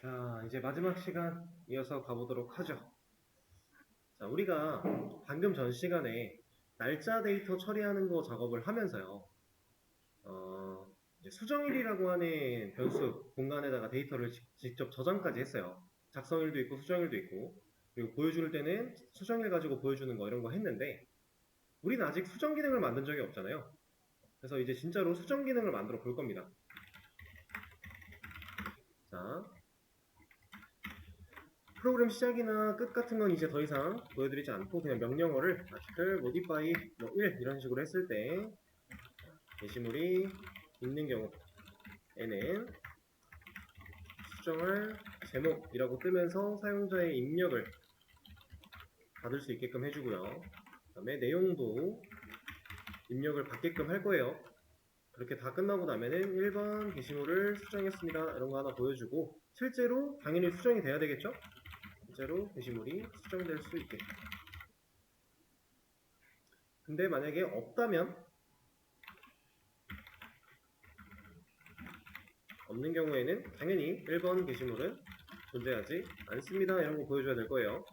자, 이제 마지막 시간 이어서 가보도록 하죠. 자, 우리가 방금 전 시간에 날짜 데이터 처리하는 거 작업을 하면서요. 이제 수정일이라고 하는 변수 공간에다가 데이터를 직접 저장까지 했어요. 작성일도 있고 수정일도 있고, 그리고 보여줄 때는 수정일 가지고 보여주는 거 이런 거 했는데, 우리는 아직 수정 기능을 만든 적이 없잖아요. 그래서 이제 진짜로 수정 기능을 만들어 볼 겁니다. 자, 프로그램 시작이나 끝 같은 건 이제 더 이상 보여드리지 않고 그냥 명령어를 article, modify, 1 이런 식으로 했을 때 게시물이 있는 경우에는 수정할 제목이라고 뜨면서 사용자의 입력을 받을 수 있게끔 해주고요. 그 다음에 내용도 입력을 받게끔 할 거예요. 그렇게 다 끝나고 나면은 1번 게시물을 수정했습니다. 이런 거 하나 보여주고 실제로 당연히 수정이 돼야 되겠죠? 실제로 게시물이 수정될 수 있게. 근데 만약에 없다면 없는 경우에는 당연히 1번 게시물은 존재하지 않습니다. 이런 거 보여줘야 될 거예요.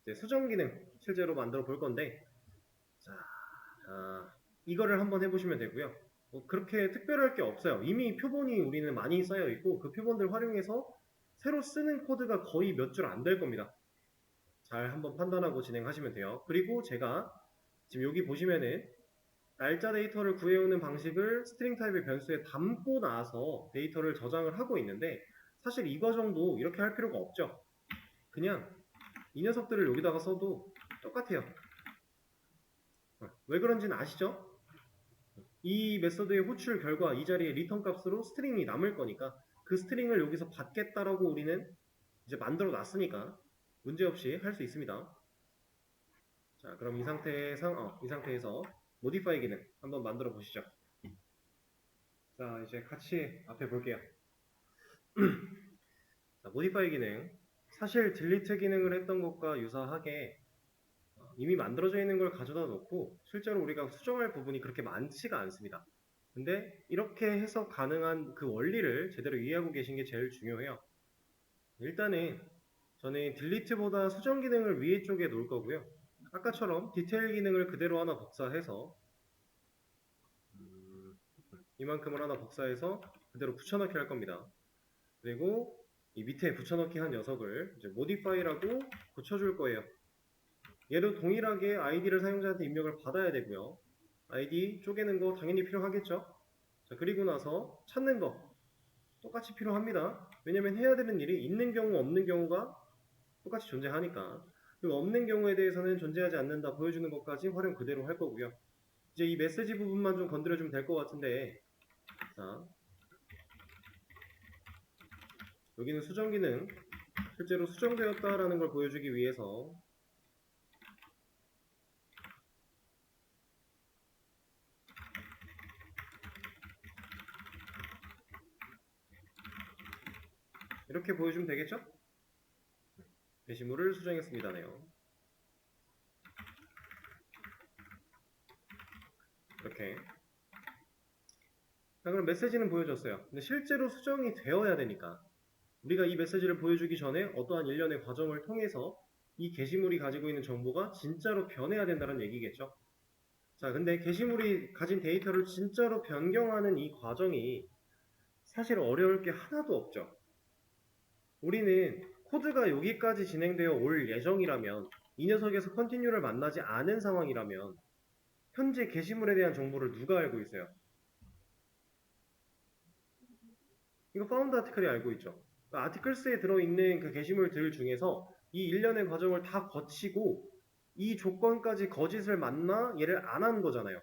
이제 수정 기능 실제로 만들어 볼 건데 이거를 한번 해보시면 되고요. 뭐 그렇게 특별할 게 없어요. 이미 표본이 우리는 많이 쌓여 있고 그 표본들 활용해서 새로 쓰는 코드가 거의 몇 줄 안 될 겁니다. 잘 한번 판단하고 진행하시면 돼요. 그리고 제가 지금 여기 보시면은 날짜 데이터를 구해오는 방식을 스트링 타입의 변수에 담고 나서 데이터를 저장을 하고 있는데 사실 이 과정도 이렇게 할 필요가 없죠. 그냥 이 녀석들을 여기다가 써도 똑같아요. 왜 그런지는 아시죠? 이 메서드의 호출 결과 이 자리에 리턴 값으로 스트링이 남을 거니까 그 스트링을 여기서 받겠다라고 우리는 이제 만들어 놨으니까 문제없이 할 수 있습니다. 자, 그럼 이 상태에서 modify 기능 한번 만들어 보시죠. 자, 이제 같이 앞에 볼게요. 자, modify 기능. 사실 delete 기능을 했던 것과 유사하게 이미 만들어져 있는 걸 가져다 놓고 실제로 우리가 수정할 부분이 그렇게 많지가 않습니다. 근데 이렇게 해서 가능한 그 원리를 제대로 이해하고 계신 게 제일 중요해요. 일단은 저는 딜리트보다 수정 기능을 위에 쪽에 놓을 거고요. 아까처럼 디테일 기능을 그대로 하나 복사해서 이만큼을 하나 복사해서 그대로 붙여넣기 할 겁니다. 그리고 이 밑에 붙여넣기 한 녀석을 이제 modify라고 고쳐줄 거예요. 얘도 동일하게 아이디를 사용자한테 입력을 받아야 되고요. 아이디 쪼개는 거 당연히 필요하겠죠. 자, 그리고 나서 찾는 거 똑같이 필요합니다. 왜냐면 해야 되는 일이 있는 경우 없는 경우가 똑같이 존재하니까. 그리고 없는 경우에 대해서는 존재하지 않는다 보여주는 것까지 활용 그대로 할 거고요. 이제 이 메시지 부분만 좀 건드려주면 될 것 같은데, 자, 여기는 수정 기능, 실제로 수정되었다라는 걸 보여주기 위해서 이렇게 보여주면 되겠죠? 게시물을 수정했습니다네요. 이렇게. 자, 그럼 메시지는 보여줬어요. 근데 실제로 수정이 되어야 되니까 우리가 이 메시지를 보여주기 전에 어떠한 일련의 과정을 통해서 이 게시물이 가지고 있는 정보가 진짜로 변해야 된다는 얘기겠죠. 자, 근데 게시물이 가진 데이터를 진짜로 변경하는 이 과정이 사실 어려울 게 하나도 없죠. 우리는 코드가 여기까지 진행되어 올 예정이라면 이 녀석에서 컨티뉴를 만나지 않은 상황이라면 현재 게시물에 대한 정보를 누가 알고 있어요? 이거 파운드 아티클이 알고 있죠. 그러니까 아티클스에 들어있는 그 게시물들 중에서 이 일련의 과정을 다 거치고 이 조건까지 거짓을 맞나 얘를 안 한 거잖아요.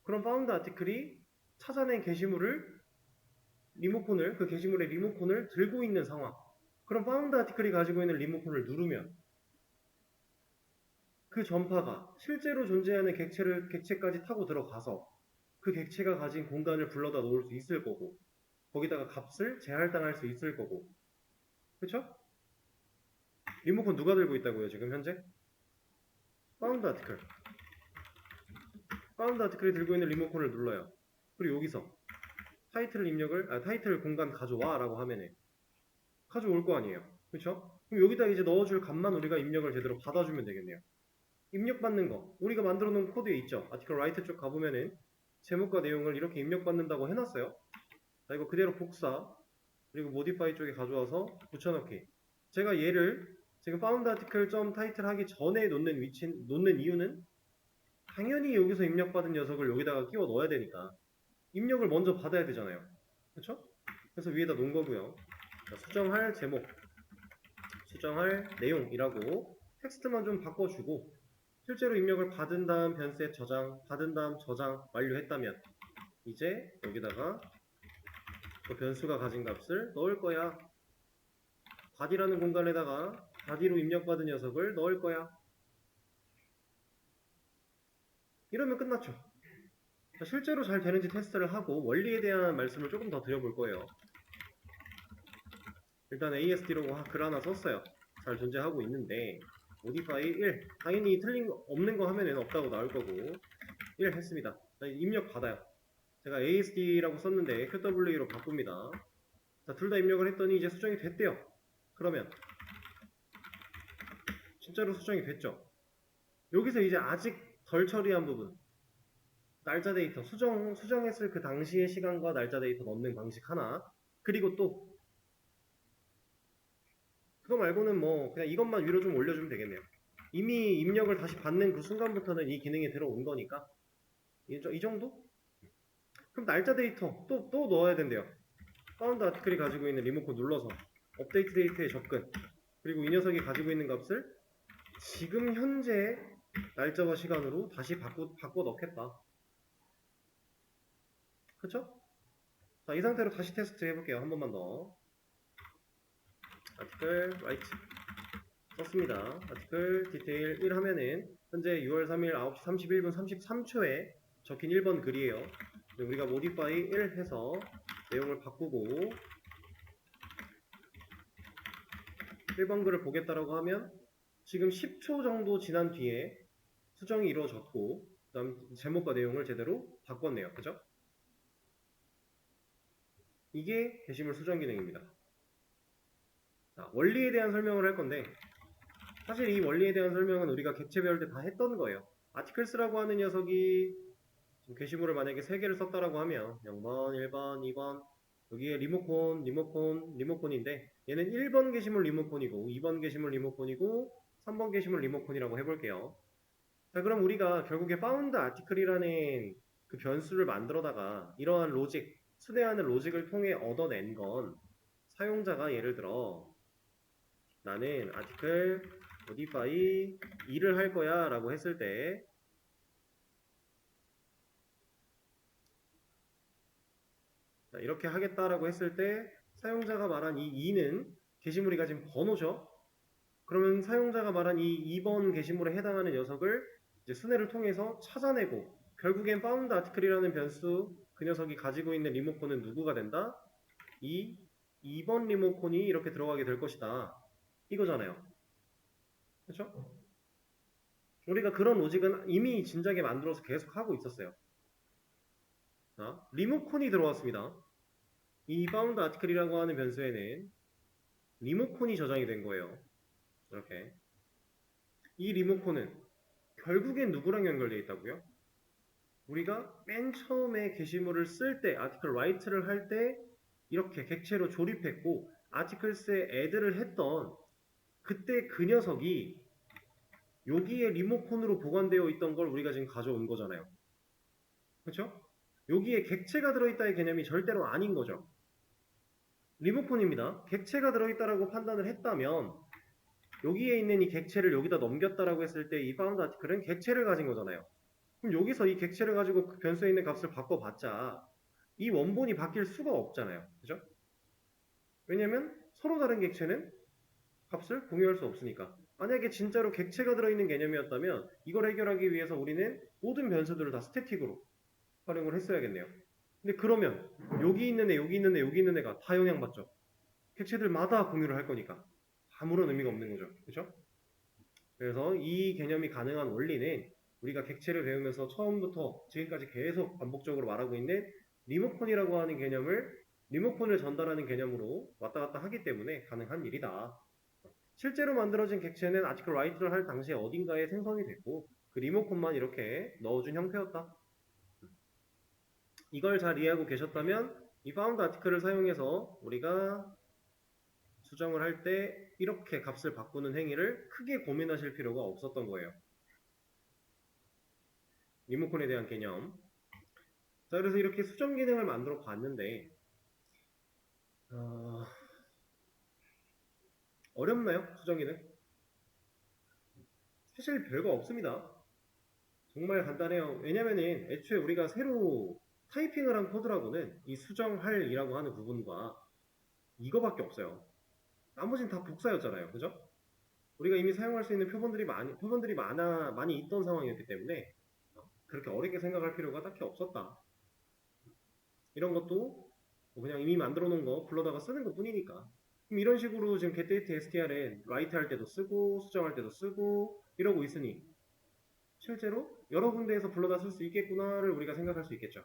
그럼 파운드 아티클이 찾아낸 게시물을 그 게시물의 리모컨을 들고 있는 상황. 그럼 파운드 아티클이 가지고 있는 리모컨을 누르면 그 전파가 실제로 존재하는 객체까지 타고 들어가서 그 객체가 가진 공간을 불러다 놓을 수 있을 거고 거기다가 값을 제할당할 수 있을 거고 그쵸? 리모컨 누가 들고 있다고요 지금 현재? 파운드 아티클. 파운드 아티클이 들고 있는 리모컨을 눌러요. 그리고 여기서 타이틀 공간 가져와 라고 하면은 가져올 거 아니에요. 그렇죠? 그럼 여기다 이제 넣어줄 값만 우리가 입력을 제대로 받아주면 되겠네요. 입력받는 거 우리가 만들어 놓은 코드에 있죠. 아티클 라이트 쪽 가보면은 제목과 내용을 이렇게 입력받는다고 해놨어요. 자, 이거 그대로 복사 그리고 모디파이 쪽에 가져와서 붙여넣기. 제가 얘를 지금 found article 점 타이틀 하기 전에 놓는 이유는 당연히 여기서 입력받은 녀석을 여기다가 끼워 넣어야 되니까 입력을 먼저 받아야 되잖아요. 그렇죠? 그래서 위에다 놓은 거고요. 자, 수정할 제목, 수정할 내용이라고 텍스트만 좀 바꿔주고 실제로 입력을 받은 다음 변셋 저장, 받은 다음 저장 완료했다면 이제 여기다가 그 변수가 가진 값을 넣을 거야. body라는 공간에다가 body로 입력받은 녀석을 넣을 거야. 이러면 끝났죠. 자, 실제로 잘 되는지 테스트를 하고 원리에 대한 말씀을 조금 더 드려볼 거예요. 일단 ASD로 글 하나 썼어요. 잘 존재하고 있는데 modify 1 당연히 틀린 거 없는 거 하면은 없다고 나올 거고 1 했습니다. 자, 입력 받아요. 제가 ASD라고 썼는데 QWE로 바꿉니다. 자, 둘 다 입력을 했더니 이제 수정이 됐대요. 그러면 진짜로 수정이 됐죠. 여기서 이제 아직 덜 처리한 부분 날짜 데이터 수정했을 그 당시의 시간과 날짜 데이터 넣는 방식 하나 그리고 또 그거 말고는 뭐 그냥 이것만 위로 좀 올려주면 되겠네요. 이미 입력을 다시 받는 그 순간부터는 이 기능이 들어온 거니까 이 정도? 그럼 날짜 데이터 또 넣어야 된대요. 파운드 아티클이 가지고 있는 리모컨 눌러서 업데이트 데이터에 접근 그리고 이 녀석이 가지고 있는 값을 지금 현재 날짜와 시간으로 다시 바꿔 넣겠다. 그쵸? 자, 이 상태로 다시 테스트 해볼게요. 한 번만 더. 아티클 라이트 썼습니다. 아티클 디테일 1 하면은 현재 6월 3일 9시 31분 33초에 적힌 1번 글이에요. 우리가 modify 1 해서 내용을 바꾸고 1번 글을 보겠다라고 하면 지금 10초 정도 지난 뒤에 수정이 이루어졌고 그 다음 제목과 내용을 제대로 바꿨네요. 그죠? 이게 게시물 수정 기능입니다. 자, 원리에 대한 설명을 할 건데 사실 이 원리에 대한 설명은 우리가 객체 배울 때 다 했던 거예요. 아티클스라고 하는 녀석이 지금 게시물을 만약에 3개를 썼다라고 하면 0번, 1번, 2번 여기에 리모컨인데 얘는 1번 게시물 리모컨이고 2번 게시물 리모컨이고 3번 게시물 리모컨이라고 해볼게요. 자, 그럼 우리가 결국에 found article이라는 그 변수를 만들어다가 이러한 로직, 수대하는 로직을 통해 얻어낸 건 사용자가 예를 들어 나는 article modify 2를 할 거야 라고 했을 때 자, 이렇게 하겠다라고 했을 때 사용자가 말한 이 2는 게시물이 가진 번호죠. 그러면 사용자가 말한 이 2번 게시물에 해당하는 녀석을 이제 수뇌를 통해서 찾아내고 결국엔 found article이라는 변수 그 녀석이 가지고 있는 리모컨은 누구가 된다? 이 2번 리모컨이 이렇게 들어가게 될 것이다. 이거잖아요. 그렇죠? 우리가 그런 로직은 이미 진작에 만들어서 계속 하고 있었어요. 자, 리모컨이 들어왔습니다. 이 found article이라고 하는 변수에는 리모컨이 저장이 된 거예요. 이렇게. 이 리모컨은 결국엔 누구랑 연결되어 있다고요? 우리가 맨 처음에 게시물을 쓸 때, article write를 할 때 이렇게 객체로 조립했고 articles에 add를 했던 그때 그 녀석이 여기에 리모컨으로 보관되어 있던 걸 우리가 지금 가져온 거잖아요. 그렇죠? 여기에 객체가 들어있다의 개념이 절대로 아닌 거죠. 리모컨입니다. 객체가 들어있다라고 판단을 했다면 여기에 있는 이 객체를 여기다 넘겼다라고 했을 때 이 found article은 객체를 가진 거잖아요. 그럼 여기서 이 객체를 가지고 그 변수에 있는 값을 바꿔봤자 이 원본이 바뀔 수가 없잖아요. 그죠? 왜냐면 서로 다른 객체는 값을 공유할 수 없으니까. 만약에 진짜로 객체가 들어있는 개념이었다면 이걸 해결하기 위해서 우리는 모든 변수들을 다 스태틱으로 활용을 했어야겠네요. 근데 그러면 여기 있는 애, 여기 있는 애, 여기 있는 애가 다 영향받죠. 객체들마다 공유를 할 거니까 아무런 의미가 없는 거죠. 그죠? 그래서 이 개념이 가능한 원리는 우리가 객체를 배우면서 처음부터 지금까지 계속 반복적으로 말하고 있는 리모컨이라고 하는 개념을 리모컨을 전달하는 개념으로 왔다 갔다 하기 때문에 가능한 일이다. 실제로 만들어진 객체는 아티클 라이트를 할 당시에 어딘가에 생성이 됐고 그 리모컨만 이렇게 넣어준 형태였다. 이걸 잘 이해하고 계셨다면 이 found 아티클을 사용해서 우리가 수정을 할 때 이렇게 값을 바꾸는 행위를 크게 고민하실 필요가 없었던 거예요. 리모컨에 대한 개념. 자, 그래서 이렇게 수정 기능을 만들어 봤는데 어렵나요? 수정 기능? 사실 별거 없습니다. 정말 간단해요. 왜냐면은 애초에 우리가 새로 타이핑을 한 코드라고는 이 수정할 이라고 하는 부분과 이거밖에 없어요. 나머지는 다 복사였잖아요. 그죠? 우리가 이미 사용할 수 있는 표본들이 많이 있던 상황이었기 때문에 그렇게 어렵게 생각할 필요가 딱히 없었다. 이런 것도 그냥 이미 만들어 놓은 거 불러다가 쓰는 것 뿐이니까. 그럼 이런 식으로 지금 getDate str은 write 할 때도 쓰고 수정할 때도 쓰고 이러고 있으니 실제로 여러 군데에서 불러다 쓸 수 있겠구나를 우리가 생각할 수 있겠죠.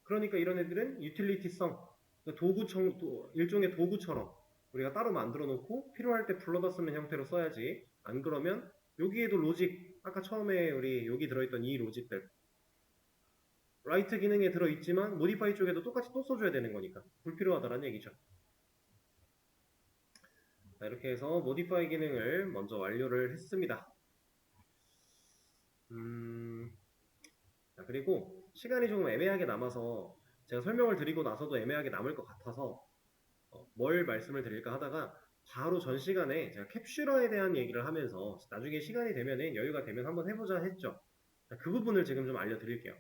그러니까 이런 애들은 유틸리티성, 일종의 도구처럼 우리가 따로 만들어 놓고 필요할 때 불러다 쓰는 형태로 써야지. 안 그러면 여기에도 로직, 아까 처음에 우리 여기 들어있던 이 로직들 write 기능에 들어있지만 modify 쪽에도 똑같이 또 써줘야 되는 거니까 불필요하다는 얘기죠. 자, 이렇게 해서 modify 기능을 먼저 완료를 했습니다. 자, 그리고 시간이 조금 애매하게 남아서 제가 설명을 드리고 나서도 애매하게 남을 것 같아서 뭘 말씀을 드릴까 하다가 바로 전 시간에 제가 캡슐러에 대한 얘기를 하면서 나중에 시간이 되면은 여유가 되면 한번 해보자 했죠. 자, 그 부분을 지금 좀 알려드릴게요.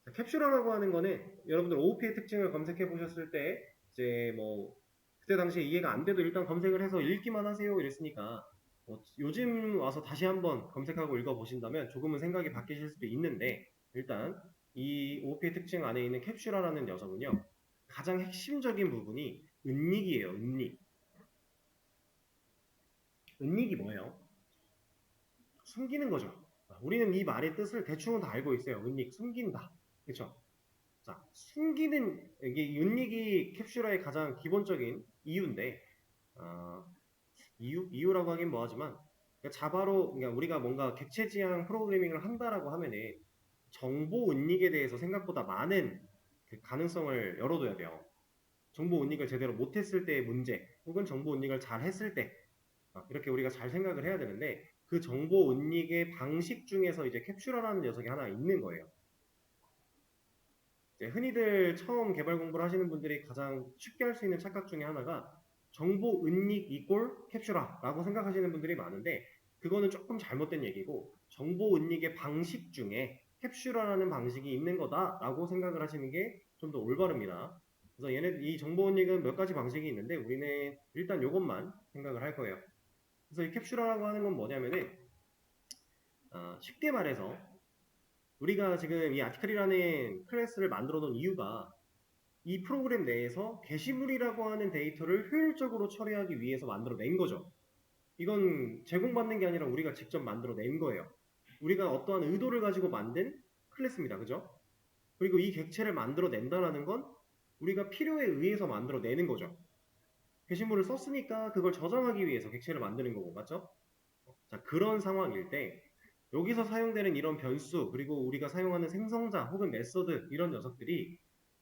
자, 캡슐러라고 하는 거는 여러분들 OOP의 특징을 검색해 보셨을 때 이제 뭐 그때 당시에 이해가 안 돼도 일단 검색을 해서 읽기만 하세요 이랬으니까 요즘 와서 다시 한번 검색하고 읽어보신다면 조금은 생각이 바뀌실 수도 있는데 일단 이 OOP의 특징 안에 있는 캡슐러라는 녀석은요 가장 핵심적인 부분이 은닉이에요. 은닉. 은닉이 뭐예요? 숨기는 거죠. 우리는 이 말의 뜻을 대충은 다 알고 있어요. 은닉, 숨긴다. 그렇죠? 자, 숨기는 이게 윤닉이 캡슐러의 가장 기본적인 이유인데 이유라고 하긴 뭐하지만 그러니까 자바로 그러니까 우리가 뭔가 객체 지향 프로그래밍을 한다라고 하면은 정보 은닉에 대해서 생각보다 많은 그 가능성을 열어둬야 돼요. 정보 은닉을 제대로 못했을 때의 문제 혹은 정보 은닉을 잘 했을 때 이렇게 우리가 잘 생각을 해야 되는데 그 정보 은닉의 방식 중에서 이제 캡슐러라는 녀석이 하나 있는 거예요. 흔히들 처음 개발 공부를 하시는 분들이 가장 쉽게 할 수 있는 착각 중에 하나가 정보 은닉 이꼴 캡슐화라고 생각하시는 분들이 많은데 그거는 조금 잘못된 얘기고 정보 은닉의 방식 중에 캡슐화라는 방식이 있는 거다라고 생각을 하시는 게 좀 더 올바릅니다. 그래서 이 정보 은닉은 몇 가지 방식이 있는데 우리는 일단 이것만 생각을 할 거예요. 그래서 이 캡슐화라고 하는 건 뭐냐면은 쉽게 말해서 우리가 지금 이 아티클이라는 클래스를 만들어 놓은 이유가 이 프로그램 내에서 게시물이라고 하는 데이터를 효율적으로 처리하기 위해서 만들어낸 거죠. 이건 제공받는 게 아니라 우리가 직접 만들어낸 거예요. 우리가 어떠한 의도를 가지고 만든 클래스입니다. 그죠? 그리고 이 객체를 만들어낸다는 건 우리가 필요에 의해서 만들어내는 거죠. 게시물을 썼으니까 그걸 저장하기 위해서 객체를 만드는 거고, 맞죠? 자, 그런 상황일 때 여기서 사용되는 이런 변수 그리고 우리가 사용하는 생성자 혹은 메서드 이런 녀석들이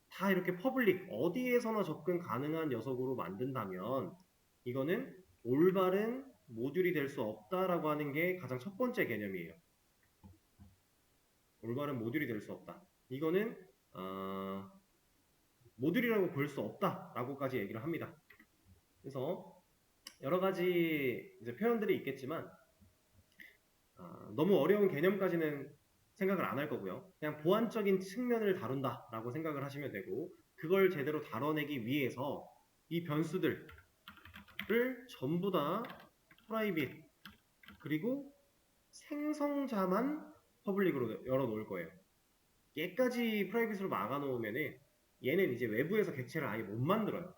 다 이렇게 퍼블릭 어디에서나 접근 가능한 녀석으로 만든다면 이거는 올바른 모듈이 될 수 없다라고 하는 게 가장 첫 번째 개념이에요. 올바른 모듈이 될 수 없다. 이거는 모듈이라고 볼 수 없다라고까지 얘기를 합니다. 그래서 여러 가지 이제 표현들이 있겠지만 너무 어려운 개념까지는 생각을 안 할 거고요. 그냥 보안적인 측면을 다룬다라고 생각을 하시면 되고 그걸 제대로 다뤄내기 위해서 이 변수들을 전부 다 프라이빗 그리고 생성자만 퍼블릭으로 열어놓을 거예요. 얘까지 프라이빗으로 막아놓으면은 얘는 이제 외부에서 객체를 아예 못 만들어요.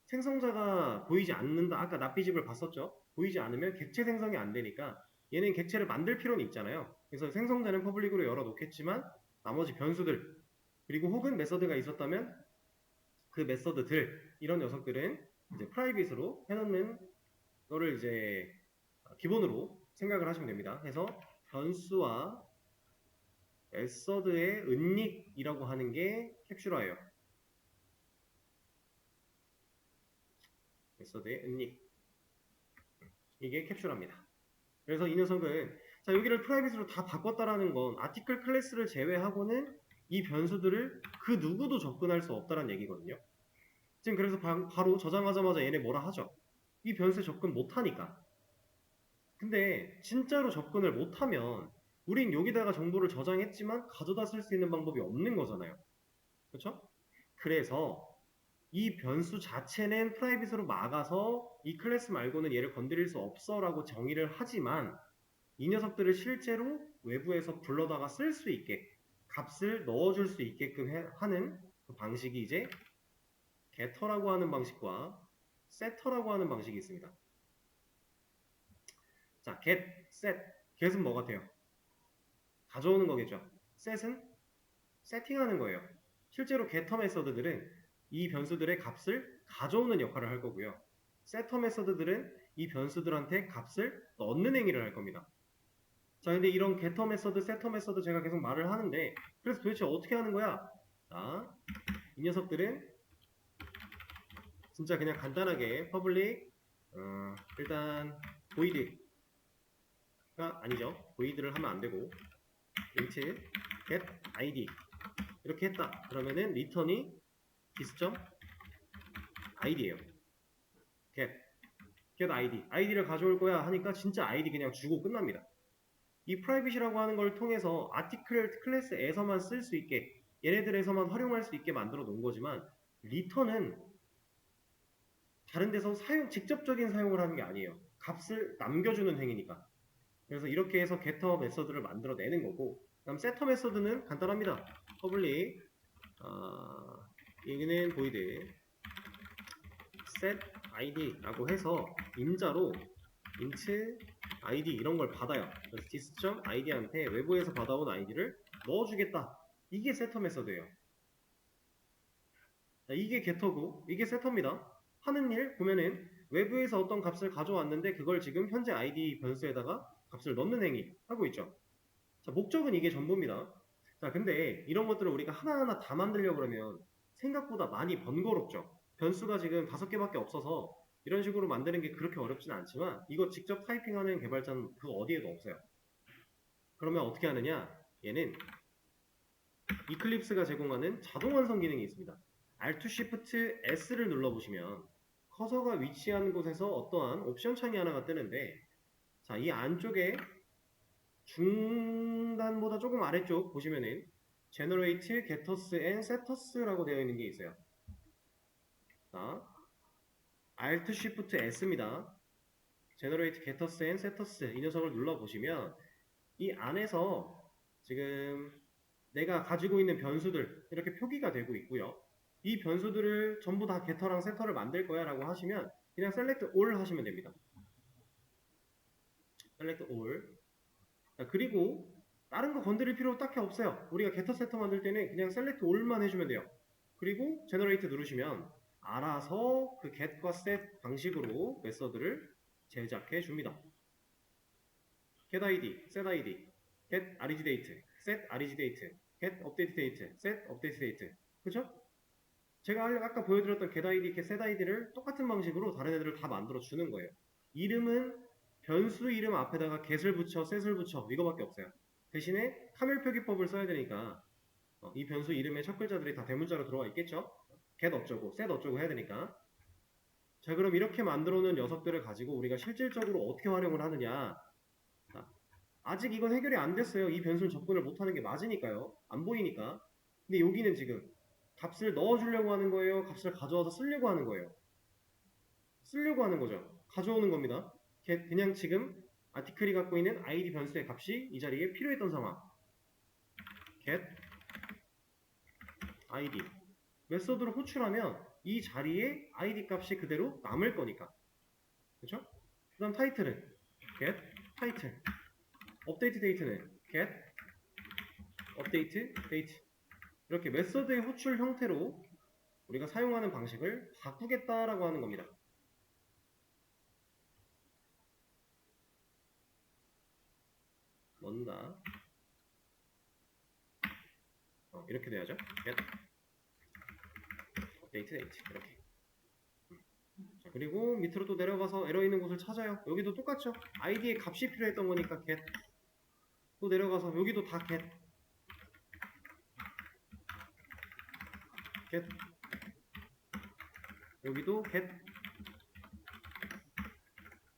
생성자가 보이지 않는다. 아까 납비집을 봤었죠? 보이지 않으면 객체 생성이 안 되니까 얘는 객체를 만들 필요는 있잖아요. 그래서 생성자는 퍼블릭으로 열어놓겠지만 나머지 변수들 그리고 혹은 메서드가 있었다면 그 메서드들 이런 녀석들은 이제 프라이빗으로 해놓는 거를 이제 기본으로 생각을 하시면 됩니다. 해서 변수와 메서드의 은닉이라고 하는 게 캡슐화예요. 메서드의 은닉, 이게 캡슐화입니다. 그래서 이 녀석은 자 여기를 프라이빗으로 다 바꿨다라는 건 아티클 클래스를 제외하고는 이 변수들을 그 누구도 접근할 수 없다는 얘기거든요. 지금 그래서 바로 저장하자마자 얘네 뭐라 하죠. 이 변수에 접근 못하니까. 근데 진짜로 접근을 못하면 우린 여기다가 정보를 저장했지만 가져다 쓸 수 있는 방법이 없는 거잖아요. 그렇죠? 그래서 이 변수 자체는 프라이빗으로 막아서 이 클래스 말고는 얘를 건드릴 수 없어 라고 정의를 하지만 이 녀석들을 실제로 외부에서 불러다가 쓸 수 있게 값을 넣어줄 수 있게끔 하는 그 방식이 이제 get터라고 하는 방식과 set터라고 하는 방식이 있습니다. 자, get, set. get은 뭐 같아요? 가져오는 거겠죠. set은 세팅하는 거예요. 실제로 getter 메서드들은 이 변수들의 값을 가져오는 역할을 할 거고요. setter 메서드들은 이 변수들한테 값을 넣는 행위를 할 겁니다. 자, 근데 이런 getter 메서드, setter 메서드 제가 계속 말을 하는데 그래서 도대체 어떻게 하는 거야? 자, 이 녀석들은 진짜 그냥 간단하게 public 일단 void가 아니죠. void를 하면 안 되고 int get id 이렇게 했다. 그러면은 return이 dis.id예요. get id. id를 가져올 거야 하니까 진짜 id 그냥 주고 끝납니다. 이 private이라고 하는 걸 통해서 아티클 클래스에서만 쓸 수 있게 얘네들에서만 활용할 수 있게 만들어 놓은 거지만 return은 다른 데서 직접적인 사용을 하는 게 아니에요. 값을 남겨주는 행위니까. 그래서 이렇게 해서 getter 메서드를 만들어내는 거고 그다음 setter 메서드는 간단합니다. public 여기는 void set id라고 해서 임자로 int id 이런 걸 받아요. 그래서 dis.id한테 외부에서 받아온 id를 넣어주겠다. 이게 setter 메서드예요. 이게 getter고 이게 setter입니다. 하는 일 보면은 외부에서 어떤 값을 가져왔는데 그걸 지금 현재 id 변수에다가 값을 넣는 행위 하고 있죠. 자, 목적은 이게 전부입니다. 자, 근데 이런 것들을 우리가 하나하나 다 만들려고 그러면 생각보다 많이 번거롭죠. 변수가 지금 5개밖에 없어서 이런 식으로 만드는 게 그렇게 어렵지는 않지만 이거 직접 타이핑하는 개발자는 그 어디에도 없어요. 그러면 어떻게 하느냐? 얘는 이클립스가 제공하는 자동 완성 기능이 있습니다. Alt Shift S를 눌러보시면 커서가 위치한 곳에서 어떠한 옵션 창이 하나가 뜨는데 자, 이 안쪽에 중단보다 조금 아래쪽 보시면은 Generate, Getters and Setters라고 되어 있는 게 있어요. 자, Alt Shift S입니다. Generate, Getters and Setters 이 녀석을 눌러보시면 이 안에서 지금 내가 가지고 있는 변수들 이렇게 표기가 되고 있고요. 이 변수들을 전부 다 getter랑 setter를 만들 거야 라고 하시면 그냥 select all 하시면 됩니다. select all. 자, 그리고 다른 거 건드릴 필요 딱히 없어요. 우리가 getter setter 만들 때는 그냥 select all만 해주면 돼요. 그리고 generate 누르시면 알아서 그 get과 set 방식으로 메서드를 제작해 줍니다. get id, set id, get origin date, set origin date, get update date, set update date. 그쵸? 제가 아까 보여드렸던 get id, get set id를 똑같은 방식으로 다른 애들을 다 만들어 주는 거예요. 이름은 변수 이름 앞에다가 get을 붙여, set을 붙여 이거밖에 없어요. 대신에 카멜 표기법을 써야 되니까 이 변수 이름의 첫 글자들이 다 대문자로 들어와 있겠죠? get 어쩌고, set 어쩌고 해야 되니까. 자, 그럼 이렇게 만들어 놓은 녀석들을 가지고 우리가 실질적으로 어떻게 활용을 하느냐? 자, 아직 이건 해결이 안 됐어요. 이 변수를 접근을 못하는 게 맞으니까요. 안 보이니까. 근데 여기는 지금 값을 넣어주려고 하는 거예요? 값을 가져와서 쓰려고 하는 거예요? 쓰려고 하는 거죠. 가져오는 겁니다. 그냥 지금 아티클이 갖고 있는 id 변수의 값이 이 자리에 필요했던 상황. get id 메서드로 호출하면 이 자리에 id 값이 그대로 남을 거니까. 그렇죠? 그 다음 타이틀은 get title 업데이트 데이트는 get update date 이렇게 메서드의 호출 형태로 우리가 사용하는 방식을 바꾸겠다라고 하는 겁니다. 뭔가 이렇게 돼야죠. get update date 이렇게. 자, 그리고 밑으로 또 내려가서 에러 있는 곳을 찾아요. 여기도 똑같죠. id에 값이 필요했던 거니까 get. 또 내려가서 여기도 다 get. get. 여기도 get.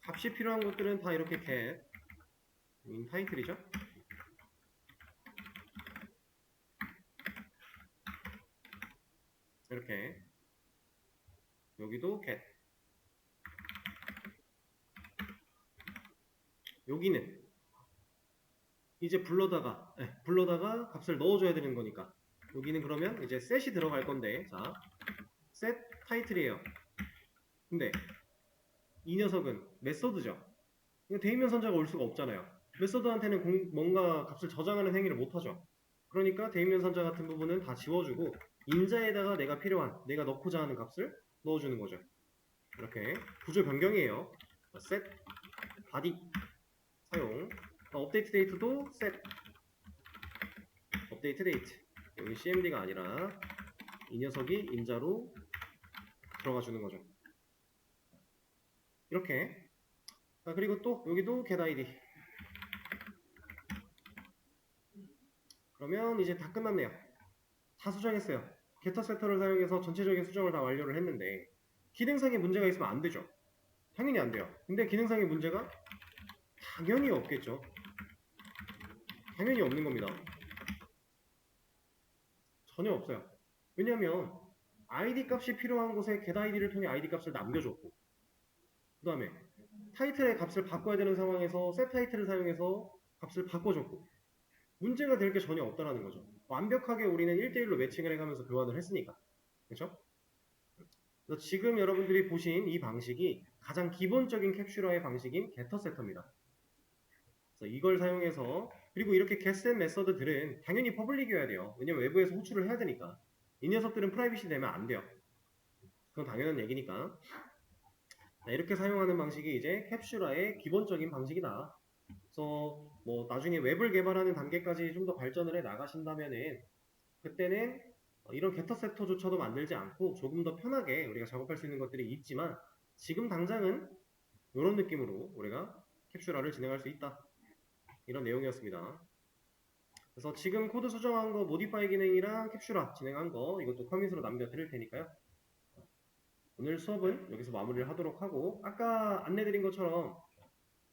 값이 필요한 것들은 다 이렇게 get. 여긴 타이틀이죠. 이렇게. 여기도 get. 여기는 이제 불러다가 값을 넣어줘야 되는 거니까 여기는 그러면 이제 set이 들어갈 건데, 자 set 타이틀이에요. 근데 이 녀석은 메서드죠. 대입면 선자가 올 수가 없잖아요. 메서드한테는 뭔가 값을 저장하는 행위를 못하죠. 그러니까 대입면 선자 같은 부분은 다 지워주고 인자에다가 내가 필요한, 내가 넣고자 하는 값을 넣어주는 거죠. 이렇게 구조 변경이에요. set body 사용. 업데이트 데이트도 set 업데이트 데이트. 여기 cmd가 아니라 이 녀석이 인자로 들어가 주는 거죠. 이렇게. 자, 그리고 또 여기도 get id. 그러면 이제 다 끝났네요. 다 수정했어요. getter setter를 사용해서 전체적인 수정을 다 완료를 했는데 기능상의 문제가 있으면 안 되죠. 당연히 안 돼요. 근데 기능상의 문제가 당연히 없겠죠. 당연히 없는 겁니다. 전혀 없어요. 왜냐하면 id 값이 필요한 곳에 get id를 통해 id 값을 남겨줬고, 그 다음에 타이틀의 값을 바꿔야 되는 상황에서 set 타이틀을 사용해서 값을 바꿔줬고, 문제가 될 게 전혀 없다라는 거죠. 완벽하게 우리는 1대1로 매칭을 해가면서 교환을 했으니까. 그렇죠? 그래서 지금 여러분들이 보신 이 방식이 가장 기본적인 캡슐화의 방식인 getter setter입니다. 그래서 이걸 사용해서, 그리고 이렇게 getset 메서드들은 당연히 퍼블릭이어야 돼요. 왜냐면 외부에서 호출을 해야 되니까. 이 녀석들은 프라이빗이 되면 안 돼요. 그건 당연한 얘기니까. 자, 이렇게 사용하는 방식이 이제 캡슐화의 기본적인 방식이다. 그래서 뭐 나중에 웹을 개발하는 단계까지 좀 더 발전을 해 나가신다면은 그때는 이런 게터 세터조차도 만들지 않고 조금 더 편하게 우리가 작업할 수 있는 것들이 있지만, 지금 당장은 이런 느낌으로 우리가 캡슐화를 진행할 수 있다. 이런 내용이었습니다. 그래서 지금 코드 수정한 거, 모디파이 기능이랑 캡슐화 진행한 거 이것도 커밋으로 남겨드릴 테니까요. 오늘 수업은 여기서 마무리를 하도록 하고, 아까 안내드린 것처럼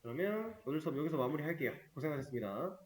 그러면 오늘 수업 여기서 마무리할게요. 고생하셨습니다.